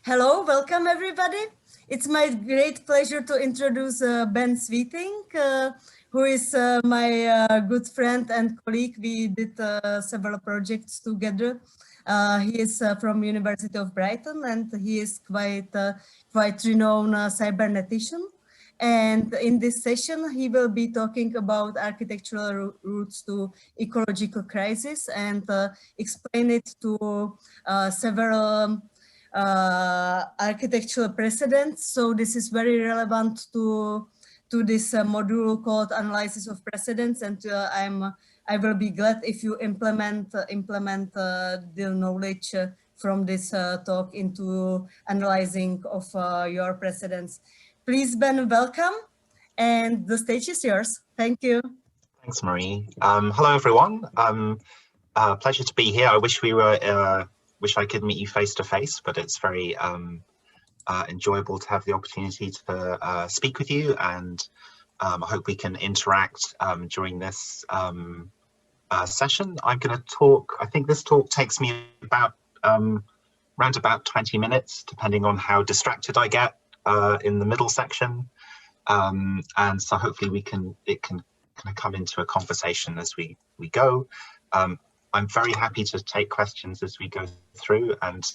Hello, welcome everybody. It's my great pleasure to introduce Ben Sweeting, who is my good friend and colleague. We did several projects together. He is from University of Brighton, and he is quite renowned cybernetician. And in this session, he will be talking about architectural routes to ecological crisis and explain it to several architectural precedents. So this is very relevant to this module called Analysis of Precedents, and I will be glad if you implement the knowledge from this talk into analyzing of your precedents. Please, Ben, welcome, and the stage is yours. Thank you. Thanks, Marie. Hello, everyone. Pleasure to be here. I wish I could meet you face to face, but it's very enjoyable to have the opportunity to speak with you, and I hope we can interact during this session. I'm going to talk. I think this talk takes me about around about 20 minutes, depending on how distracted I get in the middle section, and so hopefully it can kind of come into a conversation as we go. I'm very happy to take questions as we go through, and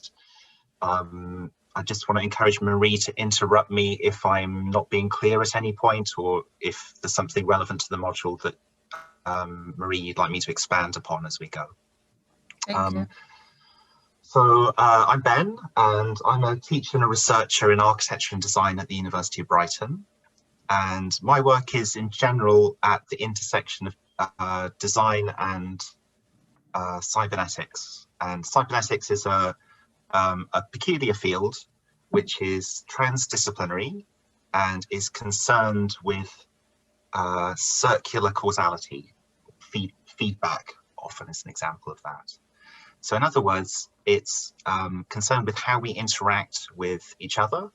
I just want to encourage Marie to interrupt me if I'm not being clear at any point, or if there's something relevant to the module that Marie, you'd like me to expand upon as we go. Thank you. So I'm Ben, and I'm a teacher and a researcher in architecture and design at the University of Brighton. And my work is in general at the intersection of design and cybernetics. And cybernetics is a peculiar field which is transdisciplinary and is concerned with circular causality. Feedback often is an example of that. So in other words, it's concerned with how we interact with each other,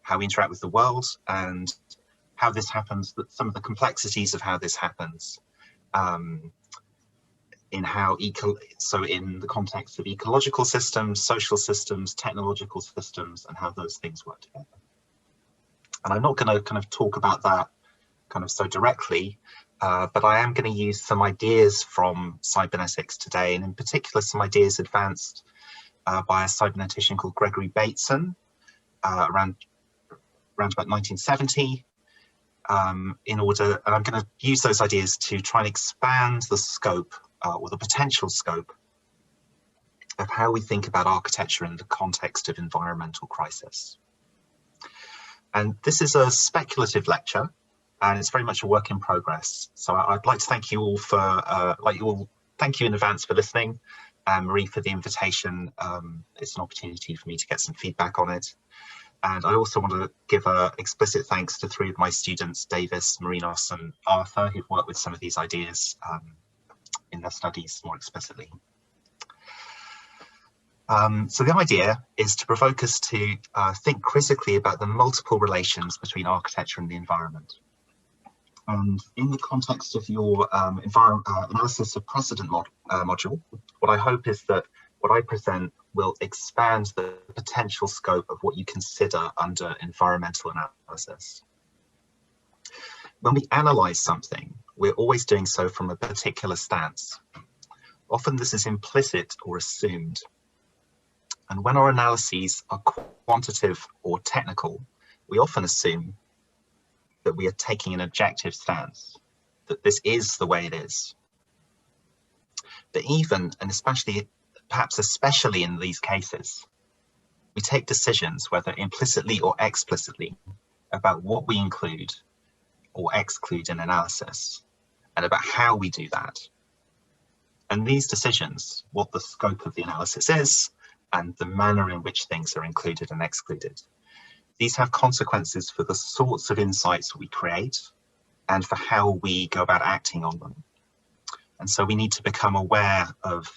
how we interact with the world, and how this happens, some of the complexities of how this happens. In the context of ecological systems, social systems, technological systems, and how those things work together. And I'm not going to kind of talk about that kind of so directly, but I am going to use some ideas from cybernetics today, and in particular some ideas advanced by a cybernetician called Gregory Bateson around about 1970. And I'm going to use those ideas to try and expand the scope or the potential scope of how we think about architecture in the context of environmental crisis. And this is a speculative lecture, and it's very much a work in progress. So I'd like to thank you all thank you in advance for listening, and Marie for the invitation. It's an opportunity for me to get some feedback on it. And I also want to give explicit thanks to three of my students, Davis, Marinos, and Arthur, who've worked with some of these ideas in their studies more explicitly. So the idea is to provoke us to think critically about the multiple relations between architecture and the environment. And in the context of your analysis of precedent module, what I hope is that what I present will expand the potential scope of what you consider under environmental analysis. When we analyze something, we're always doing so from a particular stance. Often this is implicit or assumed. And when our analyses are quantitative or technical, we often assume that we are taking an objective stance, that this is the way it is. But even, and perhaps especially in these cases, we take decisions, whether implicitly or explicitly, about what we include or exclude in analysis, and about how we do that. And these decisions, what the scope of the analysis is, and the manner in which things are included and excluded, these have consequences for the sorts of insights we create and for how we go about acting on them. And so we need to become aware of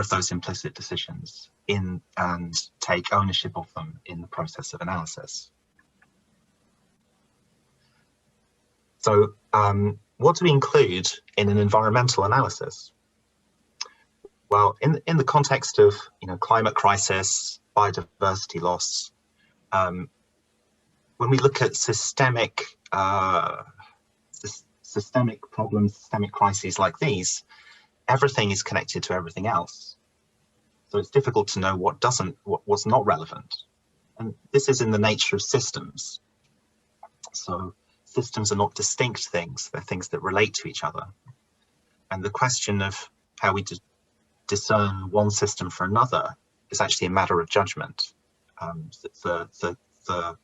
those implicit decisions and take ownership of them in the process of analysis. So what do we include in an environmental analysis? Well, in the context of climate crisis, biodiversity loss, when we look at systemic problems, systemic crises like these, everything is connected to everything else. So it's difficult to know what's not relevant. And this is in the nature of systems. So systems are not distinct things, they're things that relate to each other. And the question of how we discern one system from another is actually a matter of judgment. The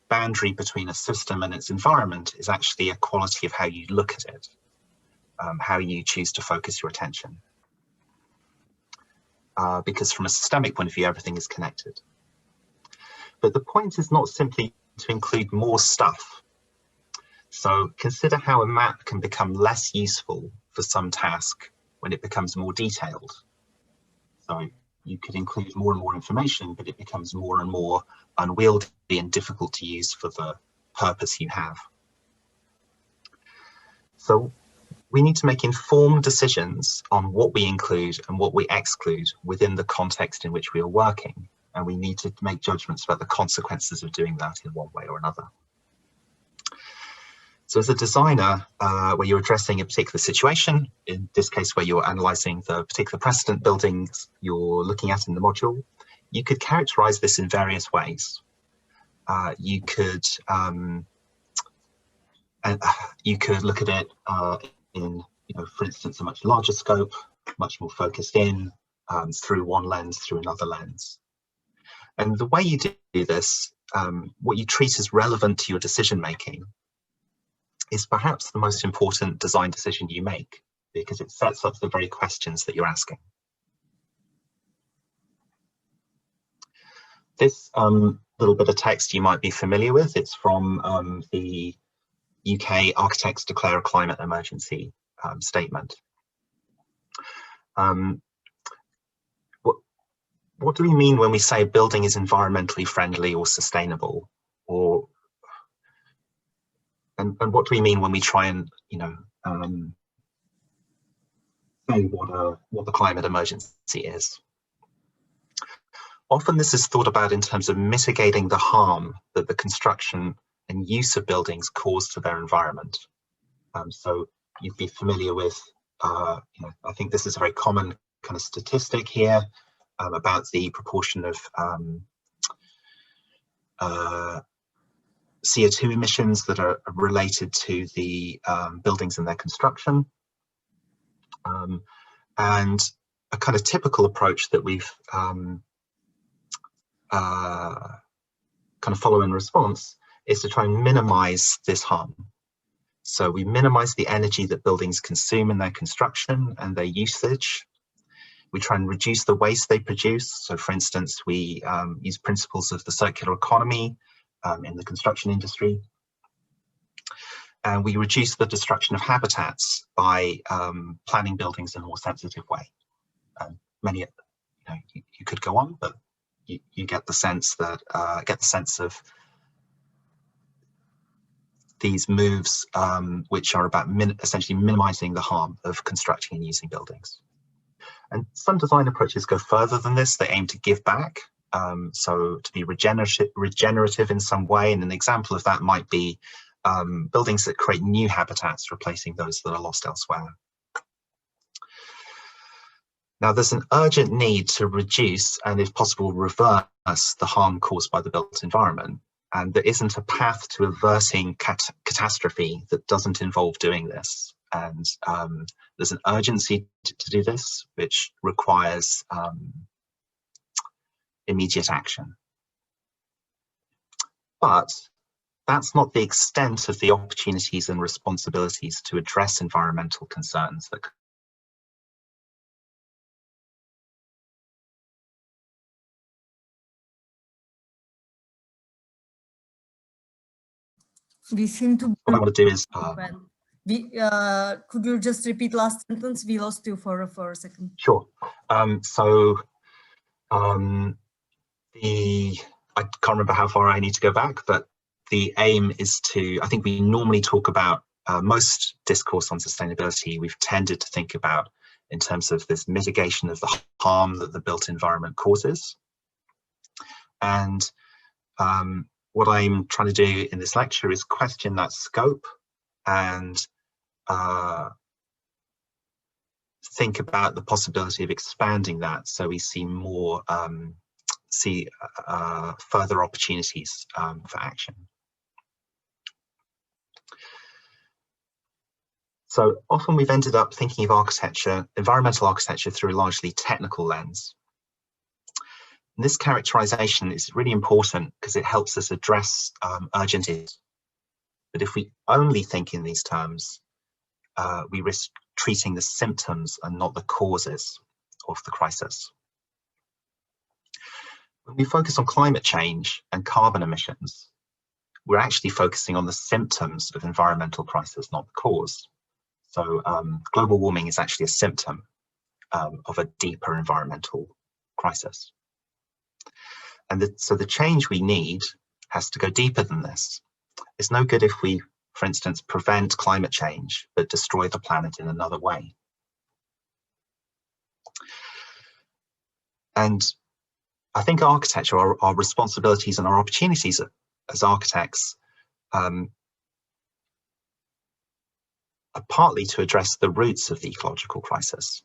boundary between a system and its environment is actually a quality of how you look at it, how you choose to focus your attention. Because from a systemic point of view, everything is connected. But the point is not simply to include more stuff. So consider how a map can become less useful for some task when it becomes more detailed. So you could include more and more information, but it becomes more and more unwieldy and difficult to use for the purpose you have. So we need to make informed decisions on what we include and what we exclude within the context in which we are working. And we need to make judgments about the consequences of doing that in one way or another. So as a designer, where you're addressing a particular situation, in this case where you're analysing the particular precedent buildings you're looking at in the module, you could characterise this in various ways. You could look at it in, for instance, a much larger scope, much more focused in, through one lens, through another lens. And the way you do this, what you treat as relevant to your decision making, is perhaps the most important design decision you make, because it sets up the very questions that you're asking. This little bit of text you might be familiar with. It's from the UK Architects Declare a Climate Emergency statement. What do we mean when we say a building is environmentally friendly or sustainable? And what do we mean when we try and say what the climate emergency is? Often this is thought about in terms of mitigating the harm that the construction and use of buildings cause to their environment. So you'd be familiar with, I think this is a very common kind of statistic here about the proportion of CO2 emissions that are related to the buildings and their construction. And a kind of typical approach that we've kind of follow in response is to try and minimize this harm. So we minimize the energy that buildings consume in their construction and their usage. We try and reduce the waste they produce. So for instance, we use principles of the circular economy in the construction industry. And we reduce the destruction of habitats by planning buildings in a more sensitive way. Many, you could go on, but you get the sense that of these moves, which are about essentially minimizing the harm of constructing and using buildings. And some design approaches go further than this. They aim to give back, so to be regenerative in some way. And an example of that might be buildings that create new habitats, replacing those that are lost elsewhere. Now, there's an urgent need to reduce and, if possible, reverse the harm caused by the built environment. And there isn't a path to averting catastrophe that doesn't involve doing this. And there's an urgency to do this, which requires immediate action. But that's not the extent of the opportunities and responsibilities to address environmental concerns that we seem to. what I want to do is could you just repeat last sentence? We lost you for a second. Sure. I can't remember how far I need to go back, but the aim is to, I think we normally talk about most discourse on sustainability. We've tended to think about in terms of this mitigation of the harm that the built environment causes. And what I'm trying to do in this lecture is question that scope and think about the possibility of expanding that, so we see more, further opportunities for action. So often we've ended up thinking of architecture, environmental architecture, through a largely technical lens. And this characterization is really important because it helps us address urgent issues. But if we only think in these terms, we risk treating the symptoms and not the causes of the crisis. When we focus on climate change and carbon emissions, we're actually focusing on the symptoms of environmental crisis, not the cause. So global warming is actually a symptom of a deeper environmental crisis. And so the change we need has to go deeper than this. It's no good if we, for instance, prevent climate change but destroy the planet in another way. And I think architecture, our responsibilities and our opportunities as architects are partly to address the roots of the ecological crisis.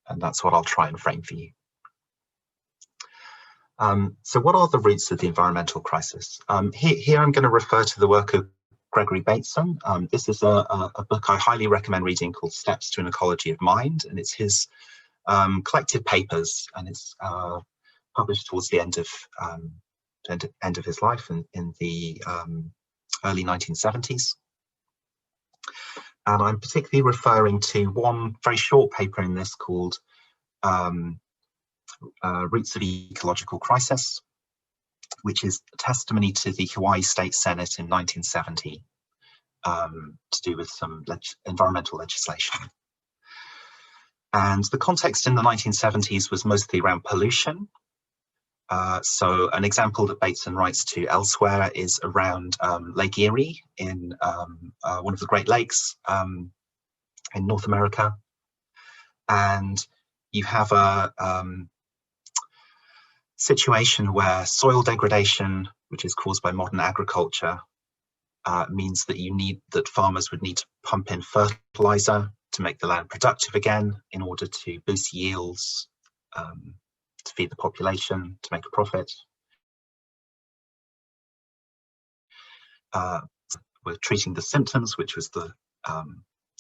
And that's what I'll try and frame for you. So what are the roots of the environmental crisis? Here I'm going to refer to the work of Gregory Bateson. This is a book I highly recommend reading called Steps to an Ecology of Mind, and it's his collected papers, and it's published towards the end of his life in the early 1970s. And I'm particularly referring to one very short paper in this called Roots of Ecological Crisis, which is a testimony to the Hawaii State Senate in 1970 to do with some environmental legislation. And the context in the 1970s was mostly around pollution. So an example that Bateson writes to elsewhere is around Lake Erie in one of the Great Lakes in North America. And you have a situation where soil degradation, which is caused by modern agriculture, means that farmers would need to pump in fertilizer to make the land productive again in order to boost yields, to feed the population, to make a profit. We're treating the symptoms, which was the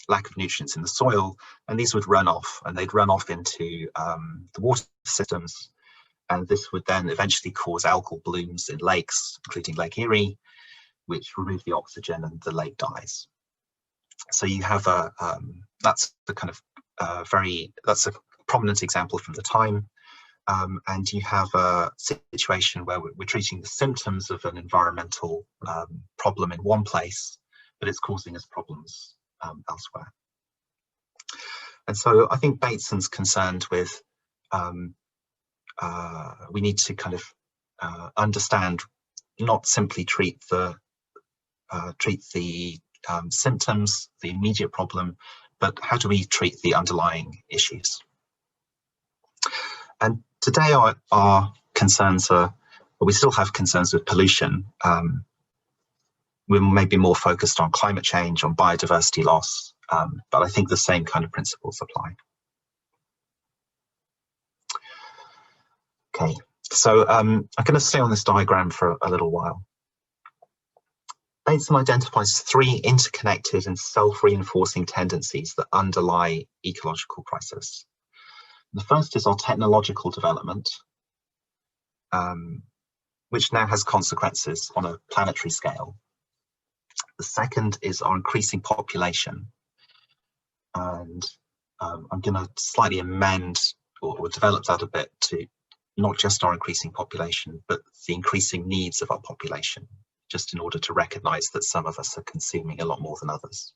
lack of nutrients in the soil, and these would run off, and they'd run off into the water systems, and this would then eventually cause algal blooms in lakes, including Lake Erie, which remove the oxygen and the lake dies. So you have that's the kind of that's a prominent example from the time. And you have a situation where we're treating the symptoms of an environmental problem in one place, but it's causing us problems elsewhere. And so I think Bateson's concerned with we need to kind of understand, not simply treat the symptoms, the immediate problem, but how do we treat the underlying issues? And today our concerns are, well, we still have concerns with pollution. We're maybe more focused on climate change, on biodiversity loss, but I think the same kind of principles apply. Okay, so I'm going to stay on this diagram for a little while. Bateson identifies three interconnected and self-reinforcing tendencies that underlie ecological crisis. The first is our technological development, which now has consequences on a planetary scale. The second is our increasing population. And I'm going to slightly amend or develop that a bit to not just our increasing population, but the increasing needs of our population, just in order to recognize that some of us are consuming a lot more than others.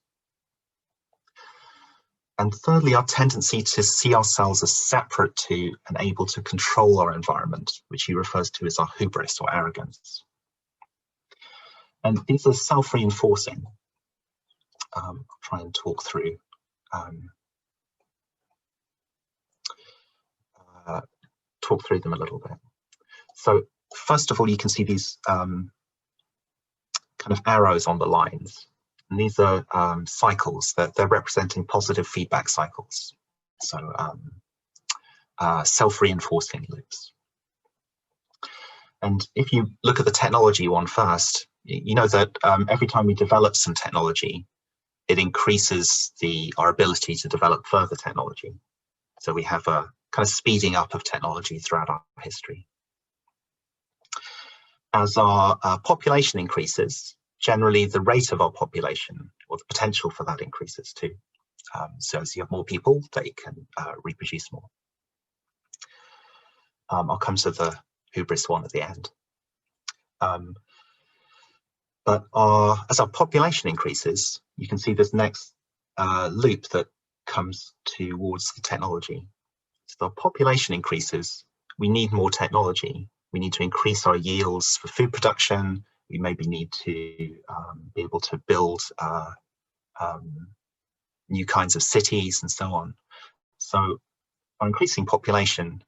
And thirdly, our tendency to see ourselves as separate to and able to control our environment, which he refers to as our hubris or arrogance. And these are self-reinforcing. I'll try and talk through talk through them a little bit. So first of all, you can see these kind of arrows on the lines. And these are cycles that they're representing positive feedback cycles. So self-reinforcing loops. And if you look at the technology one first, you know that every time we develop some technology, it increases our ability to develop further technology. So we have a kind of speeding up of technology throughout our history. As our population increases, generally the rate of our population, or the potential for that, increases too. So as you have more people, they can reproduce more. I'll come to the hubris one at the end. But as our population increases, you can see this next loop that comes towards the technology. So our population increases, we need more technology. We need to increase our yields for food production. We maybe need to be able to build new kinds of cities and so on. So our increasing population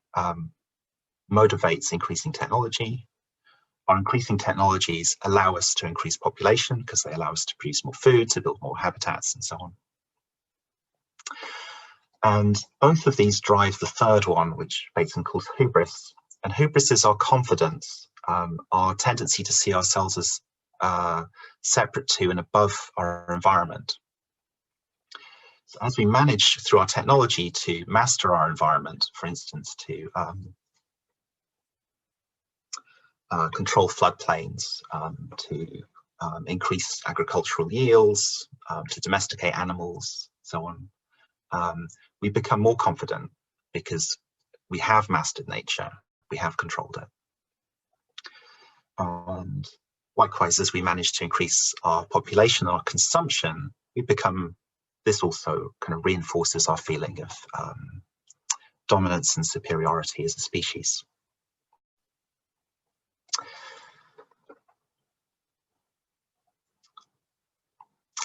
motivates increasing technology. Our increasing technologies allow us to increase population because they allow us to produce more food, to build more habitats and so on. And both of these drive the third one, which Bateson calls hubris. And hubris is our confidence, our tendency to see ourselves as separate to and above our environment. So as we manage through our technology to master our environment, for instance, to control floodplains, to increase agricultural yields, to domesticate animals, so on, we become more confident because we have mastered nature, we have controlled it. And likewise, as we manage to increase our population and our consumption, this also kind of reinforces our feeling of dominance and superiority as a species.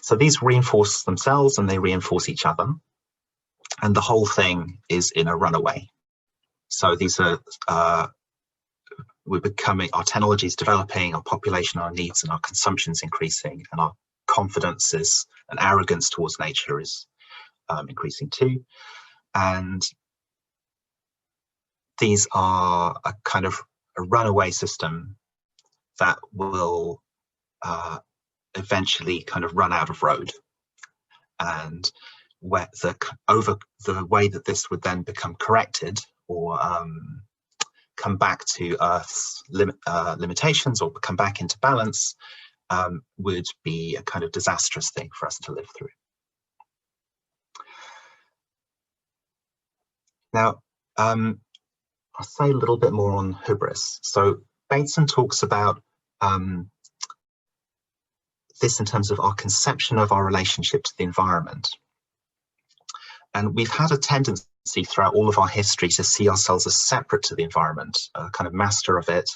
So these reinforce themselves and they reinforce each other. And the whole thing is in a runaway. So these are, we're becoming, our technology is developing, our population, our needs and our consumption is increasing, and our confidence and arrogance towards nature is increasing too. And these are a kind of a runaway system that will eventually kind of run out of road. And where the way that this would then become corrected or come back to Earth's limitations or come back into balance would be a kind of disastrous thing for us to live through. Now, I'll say a little bit more on hubris. So Bateson talks about this in terms of our conception of our relationship to the environment. And we've had a tendency throughout all of our history to see ourselves as separate to the environment, a kind of master of it.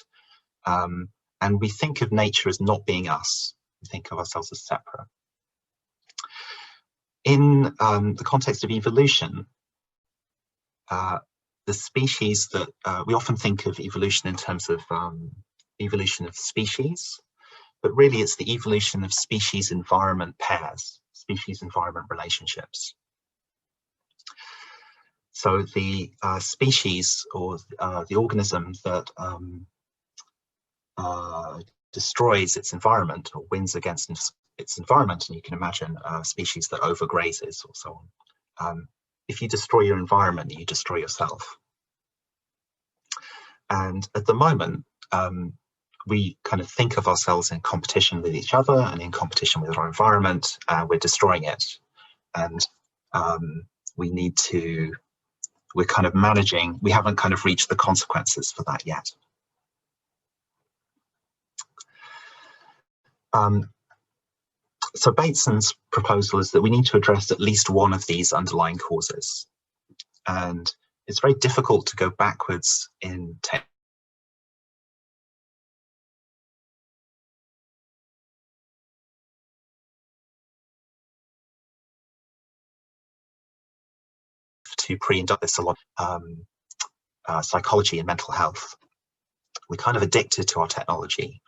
And we think of nature as not being us. We think of ourselves as separate. In the context of evolution, the species that we often think of evolution in terms of evolution of species, but really it's the evolution of species-environment pairs, species-environment relationships. So the species or the organism that destroys its environment or wins against its environment, and you can imagine a species that overgrazes or so on. If you destroy your environment, you destroy yourself. And at the moment, we kind of think of ourselves in competition with each other and in competition with our environment. We're destroying it. And we're kind of managing, we haven't kind of reached the consequences for that yet. So Bateson's proposal is that we need to address at least one of these underlying causes. And it's very difficult to go backwards in to pre-induct this a lot, psychology and mental health. We're kind of addicted to our technology.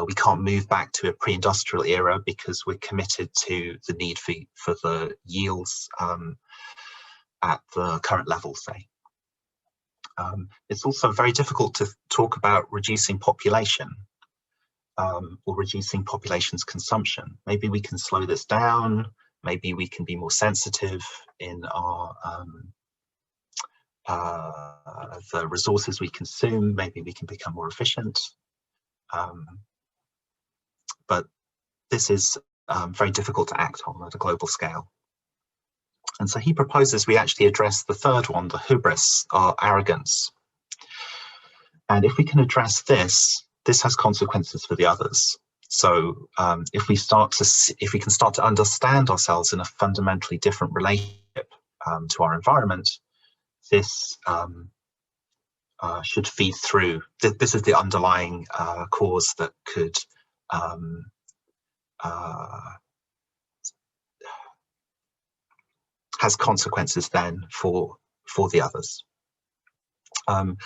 We can't move back to a pre-industrial era because we're committed to the need for the yields at the current level, say. It's also very difficult to talk about reducing population or reducing population's consumption. Maybe we can slow this down. Maybe we can be more sensitive in our the resources we consume. Maybe we can become more efficient. But this is very difficult to act on at a global scale. And so he proposes we actually address the third one, the hubris, our arrogance. And if we can address this, this has consequences for the others. So if we can start to understand ourselves in a fundamentally different relationship to our environment, this should feed through. This is the underlying cause that could has consequences then for the others. And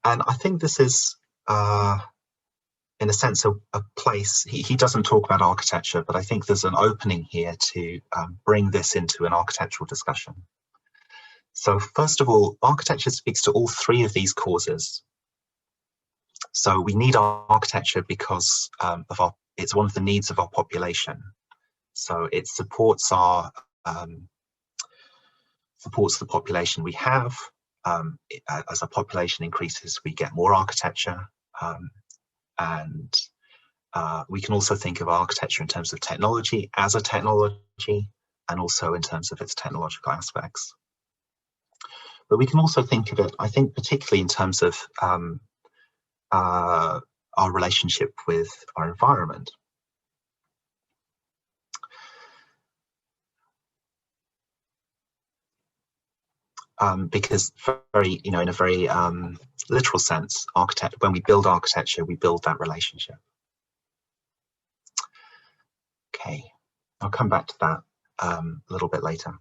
I think this is, in a sense, a place, he doesn't talk about architecture, but I think there's an opening here to bring this into an architectural discussion. So first of all, architecture speaks to all three of these causes. So we need our architecture because it's one of the needs of our population. So it supports supports the population we have. As our population increases, we get more architecture. And we can also think of architecture in terms of technology as a technology, and also in terms of its technological aspects. But we can also think of it, I think, particularly in terms of our relationship with our environment. Because in a very literal sense, when we build architecture, we build that relationship. Okay, I'll come back to that a little bit later.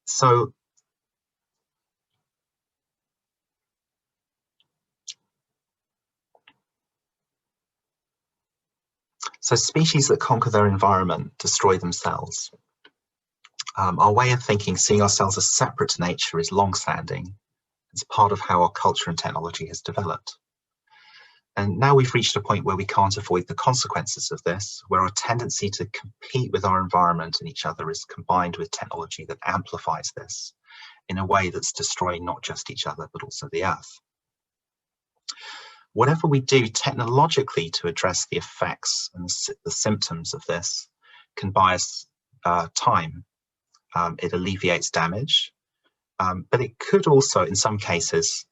So species that conquer their environment destroy themselves. Our way of thinking, seeing ourselves as separate to nature, is long-standing. It's part of how our culture and technology has developed. And now we've reached a point where we can't avoid the consequences of this, where our tendency to compete with our environment and each other is combined with technology that amplifies this in a way that's destroying not just each other, but also the Earth. Whatever we do technologically to address the effects and the symptoms of this can buy us time. It alleviates damage, but it could also, in some cases,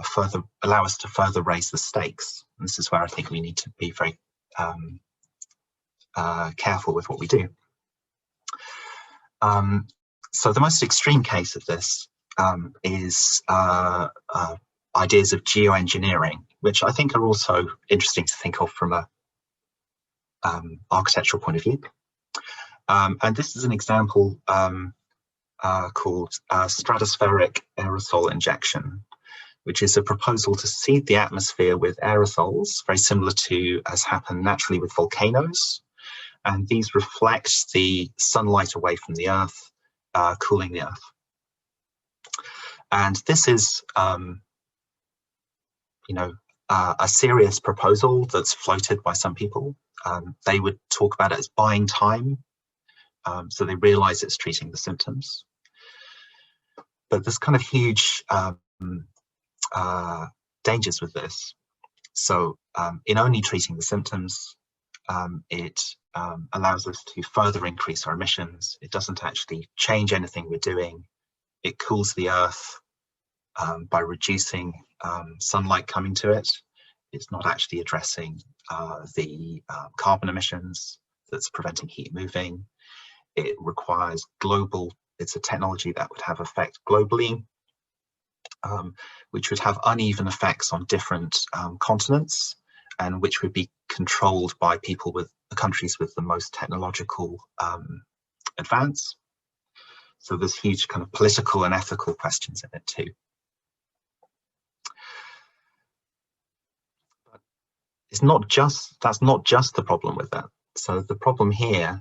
further allow us to further raise the stakes. And this is where I think we need to be very careful with what we do. So the most extreme case of this is ideas of geoengineering, which I think are also interesting to think of from a architectural point of view. And this is an example called stratospheric aerosol injection, which is a proposal to seed the atmosphere with aerosols, very similar to as happen naturally with volcanoes. And these reflect the sunlight away from the Earth, cooling the Earth. And this is, a serious proposal that's floated by some people. They would talk about it as buying time. So they realize it's treating the symptoms. But there's kind of huge dangers with this. So in only treating the symptoms, it allows us to further increase our emissions. It doesn't actually change anything we're doing. It cools the Earth by reducing sunlight coming to it. It's not actually addressing the carbon emissions that's preventing heat moving. It requires it's a technology that would have effect globally, which would have uneven effects on different continents, and which would be controlled by people with the countries with the most technological advance. So there's huge kind of political and ethical questions in it too. But it's not just, that's not just the problem with that. So the problem here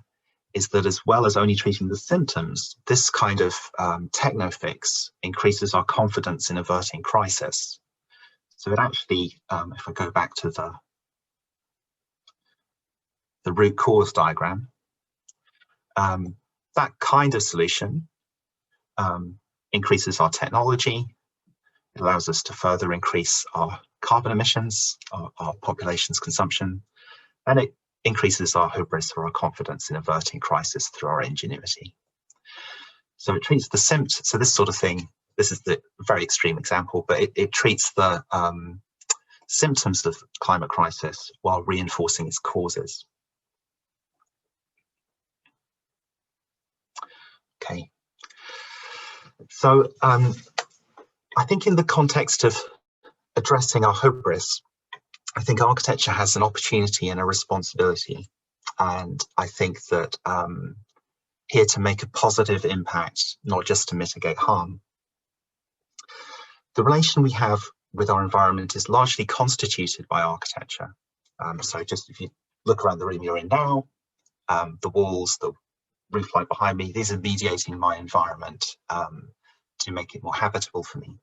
is that as well as only treating the symptoms, this kind of techno-fix increases our confidence in averting crisis. So it actually, if I go back to the root cause diagram, that kind of solution increases our technology, it allows us to further increase our carbon emissions, our population's consumption, and it increases our hubris or our confidence in averting crisis through our ingenuity. So it treats the symptoms, so this sort of thing, this is the very extreme example, but it treats the symptoms of climate crisis while reinforcing its causes. Okay, so I think in the context of addressing our hubris, I think architecture has an opportunity and a responsibility, and I think that here to make a positive impact, not just to mitigate harm. The relation we have with our environment is largely constituted by architecture. So just if you look around the room you're in now, the walls, the roof line behind me, these are mediating my environment to make it more habitable for me.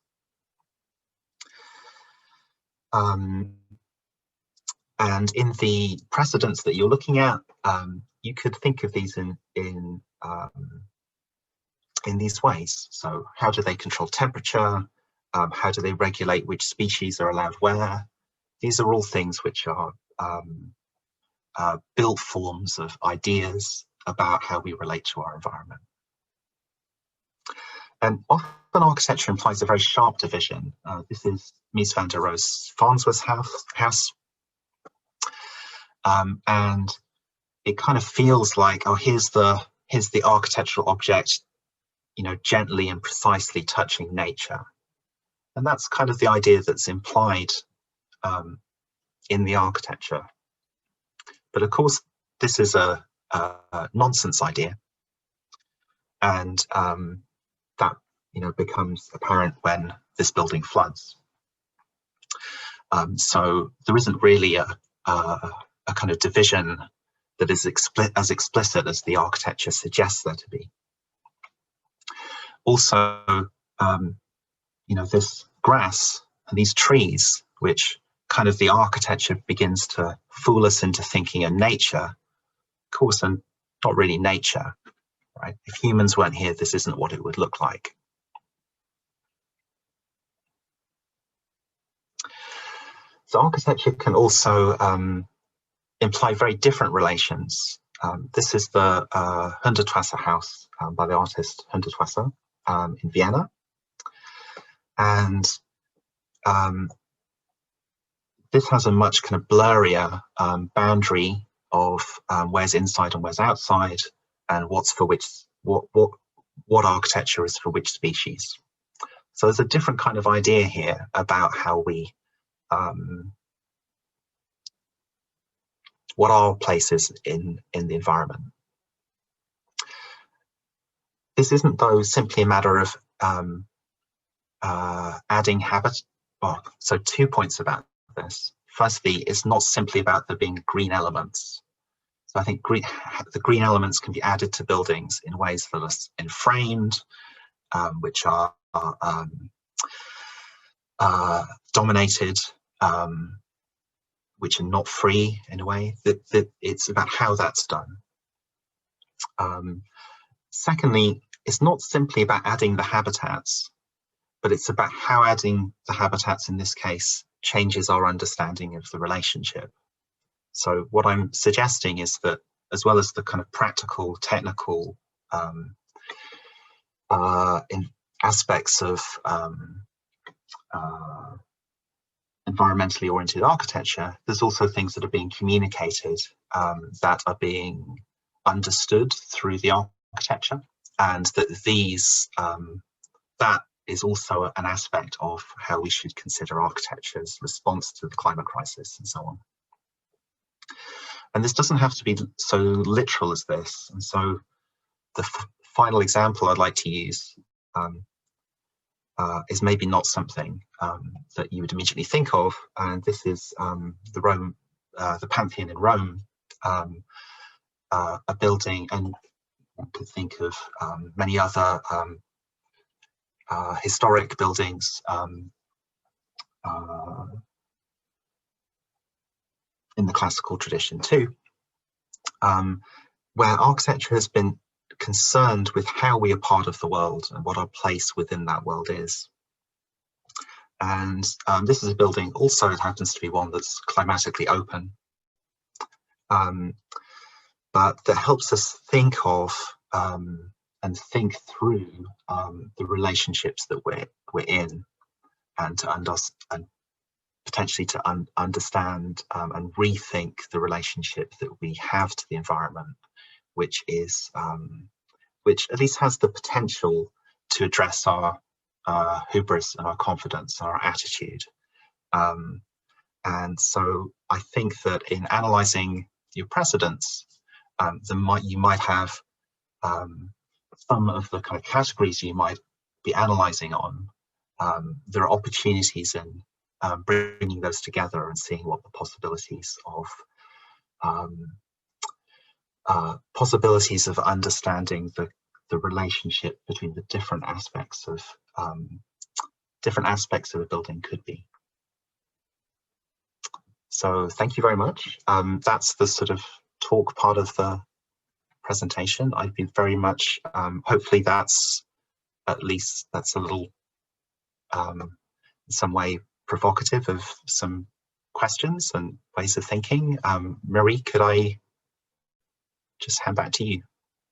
And in the precedents that you're looking at, you could think of these in these ways. So how do they control temperature? How do they regulate which species are allowed where? These are all things which are built forms of ideas about how we relate to our environment. And often architecture implies a very sharp division. This is Mies van der Rohe's Farnsworth's house. And it kind of feels like, oh, here's the architectural object, you know, gently and precisely touching nature. And that's kind of the idea that's implied in the architecture. But of course, this is a nonsense idea. And that, you know, becomes apparent when this building floods. So there isn't really a kind of division that is as explicit as the architecture suggests there to be. Also, you know, this grass and these trees, which kind of the architecture begins to fool us into thinking are nature, of course, and not really nature, right? If humans weren't here, this isn't what it would look like. So architecture can also imply very different relations. This is the Hundertwasser house by the artist Hundertwasser in Vienna. And this has a much kind of blurrier boundary of where's inside and where's outside, and what's for which, what architecture is for which species. So there's a different kind of idea here about how we, what our place is in the environment. This isn't, though, simply a matter of adding habit. Well, so 2 points about this. Firstly, it's not simply about there being green elements. So I think the green elements can be added to buildings in ways that are enframed, which are dominated, which are not free in a way. That it's about how that's done. Secondly, it's not simply about adding the habitats, but it's about how adding the habitats in this case changes our understanding of the relationship. So what I'm suggesting is that, as well as the kind of practical, technical in aspects of environmentally oriented architecture, there's also things that are being communicated that are being understood through the architecture, and that these that is also an aspect of how we should consider architecture's response to the climate crisis and so on. And this doesn't have to be so literal as this. And so the final example I'd like to use is maybe not something that you would immediately think of, and this is the Pantheon in Rome, a building, and one could think of many other historic buildings in the classical tradition too, where architecture has been concerned with how we are part of the world and what our place within that world is. And this is a building also, it happens to be one that's climatically open, but that helps us think of and think through the relationships that we're in, and to potentially to understand and rethink the relationship that we have to the environment, which is which at least has the potential to address our hubris and our confidence and our attitude. And so I think that in analysing your precedents, you might have some of the kind of categories you might be analysing on. There are opportunities in bringing those together and seeing what the possibilities of understanding the relationship between the different aspects of a building could be. So thank you very much. That's the sort of talk part of the presentation. I've been very much, hopefully that's a little in some way provocative of some questions and ways of thinking. Marie, could I just hand back to you?